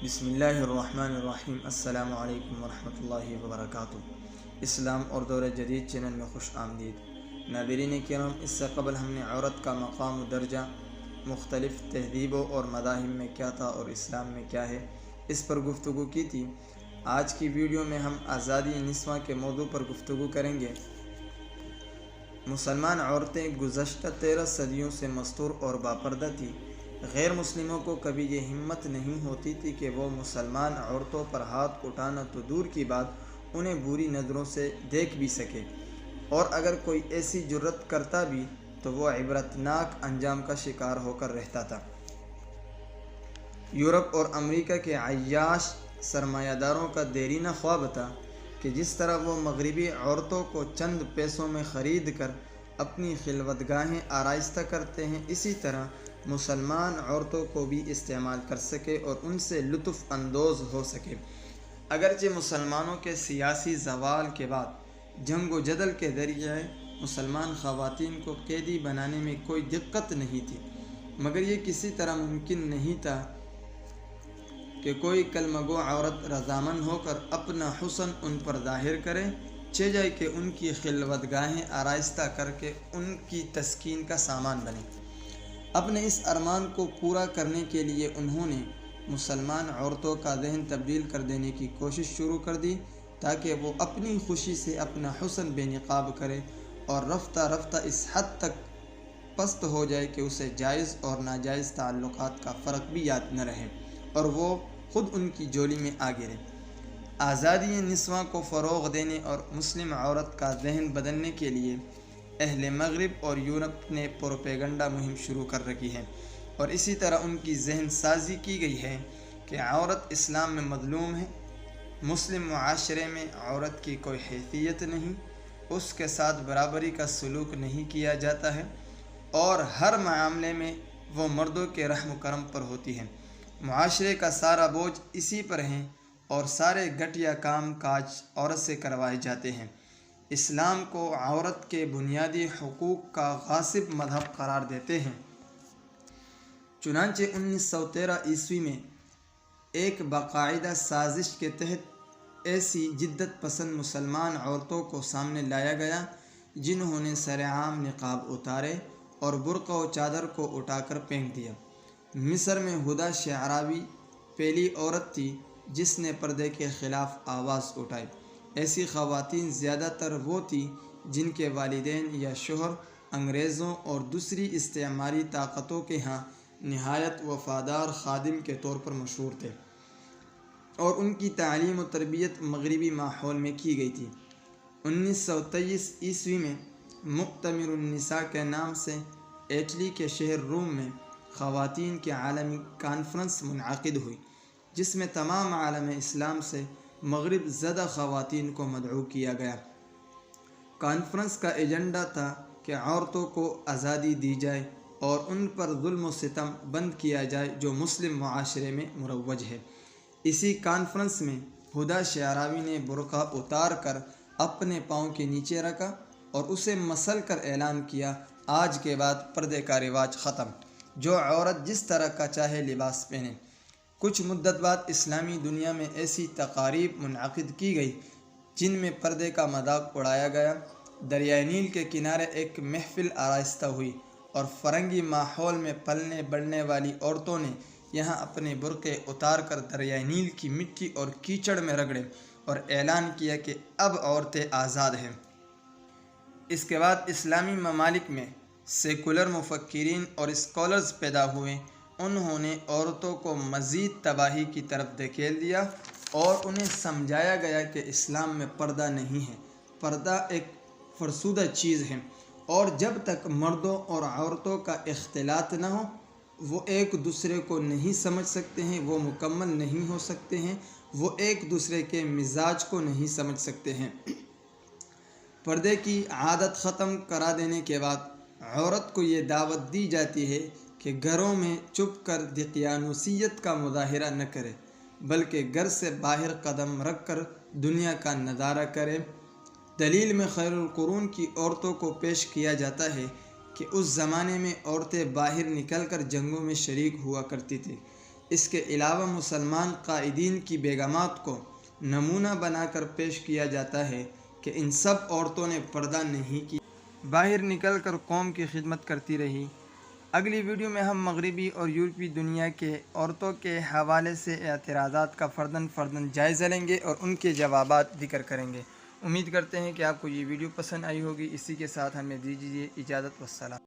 بسم اللہ الرحمن الرحیم۔ السلام علیکم ورحمۃ اللہ وبرکاتہ۔ اسلام اور دور جدید چینل میں خوش آمدید۔ ناظرین کرام، اس سے قبل ہم نے عورت کا مقام و درجہ مختلف تہذیبوں اور مذاہب میں کیا تھا اور اسلام میں کیا ہے، اس پر گفتگو کی تھی۔ آج کی ویڈیو میں ہم آزادی نسواں کے موضوع پر گفتگو کریں گے۔ مسلمان عورتیں گزشتہ 13 صدیوں سے مستور اور باپردہ تھیں۔ غیر مسلموں کو کبھی یہ ہمت نہیں ہوتی تھی کہ وہ مسلمان عورتوں پر ہاتھ اٹھانا تو دور کی بات انہیں بری نظروں سے دیکھ بھی سکے، اور اگر کوئی ایسی جرت کرتا بھی تو وہ عبرتناک انجام کا شکار ہو کر رہتا تھا۔ یورپ اور امریکہ کے عیاش سرمایہ داروں کا دیرینہ خواب تھا کہ جس طرح وہ مغربی عورتوں کو چند پیسوں میں خرید کر اپنی خلوتگاہیں آرائستہ کرتے ہیں، اسی طرح مسلمان عورتوں کو بھی استعمال کر سکے اور ان سے لطف اندوز ہو سکے۔ اگرچہ مسلمانوں کے سیاسی زوال کے بعد جنگ و جدل کے ذریعے مسلمان خواتین کو قیدی بنانے میں کوئی دقت نہیں تھی، مگر یہ کسی طرح ممکن نہیں تھا کہ کوئی کلمہ گو عورت رضامند ہو کر اپنا حسن ان پر ظاہر کرے، چہ جائے کہ ان کی خلوتگاہیں آرائستہ کر کے ان کی تسکین کا سامان بنے۔ اپنے اس ارمان کو پورا کرنے کے لیے انہوں نے مسلمان عورتوں کا ذہن تبدیل کر دینے کی کوشش شروع کر دی، تاکہ وہ اپنی خوشی سے اپنا حسن بے نقاب کرے اور رفتہ رفتہ اس حد تک پست ہو جائے کہ اسے جائز اور ناجائز تعلقات کا فرق بھی یاد نہ رہے اور وہ خود ان کی جولی میں آ گرے۔ آزادی نسواں کو فروغ دینے اور مسلم عورت کا ذہن بدلنے کے لیے اہل مغرب اور یورپ نے پروپیگنڈا مہم شروع کر رکھی ہے، اور اسی طرح ان کی ذہن سازی کی گئی ہے کہ عورت اسلام میں مظلوم ہے، مسلم معاشرے میں عورت کی کوئی حیثیت نہیں، اس کے ساتھ برابری کا سلوک نہیں کیا جاتا ہے اور ہر معاملے میں وہ مردوں کے رحم و کرم پر ہوتی ہے۔ معاشرے کا سارا بوجھ اسی پر ہے اور سارے گھٹیا کام کاج عورت سے کروائے جاتے ہیں۔ اسلام کو عورت کے بنیادی حقوق کا غاصب مذہب قرار دیتے ہیں۔ چنانچہ 1913 عیسوی میں ایک باقاعدہ سازش کے تحت ایسی جدت پسند مسلمان عورتوں کو سامنے لایا گیا جنہوں نے سرعام نقاب اتارے اور برقع و چادر کو اٹھا کر پھینک دیا۔ مصر میں ہدیٰ شعراوی پہلی عورت تھی جس نے پردے کے خلاف آواز اٹھائی۔ ایسی خواتین زیادہ تر وہ تھیں جن کے والدین یا شوہر انگریزوں اور دوسری استعماری طاقتوں کے ہاں نہایت وفادار خادم کے طور پر مشہور تھے، اور ان کی تعلیم و تربیت مغربی ماحول میں کی گئی تھی۔ 1923 عیسوی میں مؤتمر النساء کے نام سے اٹلی کے شہر روم میں خواتین کی عالمی کانفرنس منعقد ہوئی، جس میں تمام عالم اسلام سے مغرب زدہ خواتین کو مدعو کیا گیا۔ کانفرنس کا ایجنڈا تھا کہ عورتوں کو آزادی دی جائے اور ان پر ظلم و ستم بند کیا جائے جو مسلم معاشرے میں مروج ہے۔ اسی کانفرنس میں ہدیٰ شعراوی نے برقع اتار کر اپنے پاؤں کے نیچے رکھا اور اسے مسل کر اعلان کیا، آج کے بعد پردے کا رواج ختم، جو عورت جس طرح کا چاہے لباس پہنے۔ کچھ مدت بعد اسلامی دنیا میں ایسی تقاریب منعقد کی گئی جن میں پردے کا مذاق اڑایا گیا۔ دریائے نیل کے کنارے ایک محفل آرائستہ ہوئی اور فرنگی ماحول میں پلنے بڑھنے والی عورتوں نے یہاں اپنے برقعے اتار کر دریائے نیل کی مٹی اور کیچڑ میں رگڑے اور اعلان کیا کہ اب عورتیں آزاد ہیں۔ اس کے بعد اسلامی ممالک میں سیکولر مفکرین اور اسکالرز پیدا ہوئے۔ انہوں نے عورتوں کو مزید تباہی کی طرف دھکیل دیا اور انہیں سمجھایا گیا کہ اسلام میں پردہ نہیں ہے، پردہ ایک فرسودہ چیز ہے، اور جب تک مردوں اور عورتوں کا اختلاط نہ ہو وہ ایک دوسرے کو نہیں سمجھ سکتے ہیں، وہ مکمل نہیں ہو سکتے ہیں، وہ ایک دوسرے کے مزاج کو نہیں سمجھ سکتے ہیں۔ پردے کی عادت ختم کرا دینے کے بعد عورت کو یہ دعوت دی جاتی ہے کہ گھروں میں چھپ کر دقیانوسیت کا مظاہرہ نہ کرے، بلکہ گھر سے باہر قدم رکھ کر دنیا کا نظارہ کرے۔ دلیل میں خیر القرون کی عورتوں کو پیش کیا جاتا ہے کہ اس زمانے میں عورتیں باہر نکل کر جنگوں میں شریک ہوا کرتی تھیں، اس کے علاوہ مسلمان قائدین کی بیگمات کو نمونہ بنا کر پیش کیا جاتا ہے کہ ان سب عورتوں نے پردہ نہیں کیا، باہر نکل کر قوم کی خدمت کرتی رہی۔ اگلی ویڈیو میں ہم مغربی اور یورپی دنیا کے عورتوں کے حوالے سے اعتراضات کا فرداً جائزہ لیں گے اور ان کے جوابات ذکر کریں گے۔ امید کرتے ہیں کہ آپ کو یہ ویڈیو پسند آئی ہوگی۔ اسی کے ساتھ ہمیں دیجیے اجازت، والسلام۔